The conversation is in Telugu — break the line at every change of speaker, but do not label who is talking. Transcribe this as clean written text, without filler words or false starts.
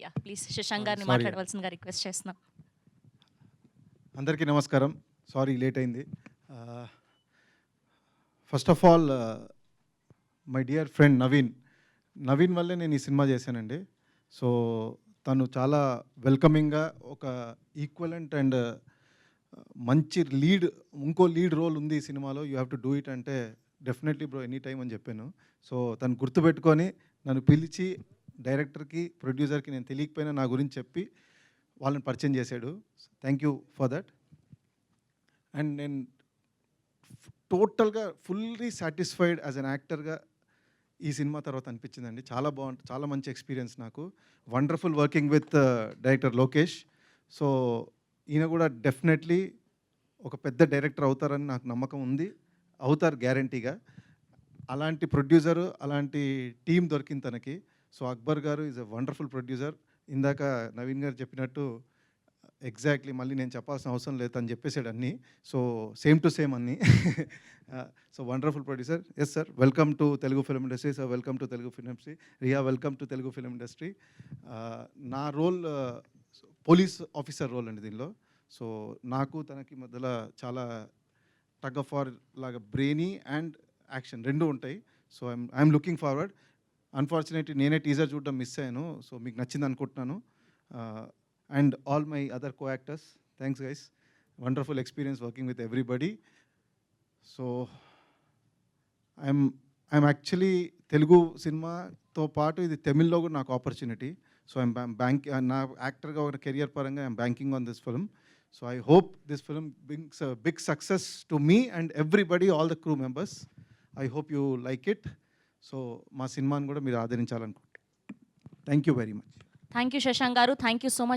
యాహ్! ప్లీజ్ శశాంక్ గారిని
సారీ.
మాట్లాడవలసిందిగా రిక్వెస్ట్ చేస్తున్నాం.
అందరికీ నమస్కారం. సారీ లేట్ అయింది. First of all my dear friend Naveen. Naveen వల్లే నేను ఈ సినిమా చేశానండి. సో తను చాలా వెల్కమింగ్‌గా ఒక ఈక్వలెంట్ అండ్ మంచి ఇంకో లీడ్ రోల్ ఉంది ఈ సినిమాలో. You have to do it అంటే డెఫినెట్లీ బ్రో ఎనీ టైమ్ అని చెప్పాను. సో తను గుర్తుపెట్టుకొని నన్ను పిలిచి డైరెక్టర్‌కి, ప్రొడ్యూసర్‌కి నేను తెలియకపోయినా నా గురించి చెప్పి వాళ్ళని పరిచయం చేశాడు. Thank you for that. And నేను టోటల్గా ఫుల్లీ సాటిస్ఫైడ్ యాజ్ అన్ యాక్టర్గా ఈ సినిమా తర్వాత అనిపించిందండి. చాలా బాగుంటుంది, చాలా మంచి ఎక్స్పీరియన్స్ నాకు. Wonderful working with director Lokesh. So ఈయన కూడా డెఫినెట్లీ ఒక పెద్ద డైరెక్టర్ అవుతారని నాకు నమ్మకం ఉంది. అవుతారు గ్యారంటీగా. అలాంటి ప్రొడ్యూసరు, అలాంటి టీం దొరికింది తనకి. సో అక్బర్ గారు ఈజ్ ఎ వండర్ఫుల్ ప్రొడ్యూసర్. ఇందాక నవీన్ గారు చెప్పినట్టు ఎగ్జాక్ట్లీ మళ్ళీ నేను చెప్పాల్సిన అవసరం లేదు, అని చెప్పేసాడు అన్నీ. సో సేమ్ టు సేమ్ అన్నీ. So wonderful producer. Yes sir, welcome to Telugu film industry. Sir welcome to Telugu film industry. Riya welcome to Telugu film industry. నా రోల్ పోలీస్ ఆఫీసర్ రోల్ అండి దీనిలో. సో నాకు తనకి మధ్యలో చాలా టగ్ ఆఫ్ వార్ లాగా బ్రెయినీ అండ్ యాక్షన్ రెండు ఉంటాయి. So I'm looking forward. Unfortunately నేనే టీజర్ చూడడం మిస్ అయ్యాను. సో మీకు నచ్చింది అనుకుంటున్నాను. And all my other co actors, thanks guys. Wonderful experience working with everybody. So I'm actually Telugu సినిమాతో పాటు ఇది తమిళ్లో కూడా నాకు ఆపర్చునిటీ. సో నా యాక్టర్గా ఒక కెరియర్ పరంగా I'm banking on this film. So I hope this film brings a big success to me and everybody, all the crew members. I hope you like it. So మా సినిమాని కూడా మీరు ఆదరించాలనుకుంటున్నాను. Thank you very much.
Thank you Shashank గారు. Thank you so much.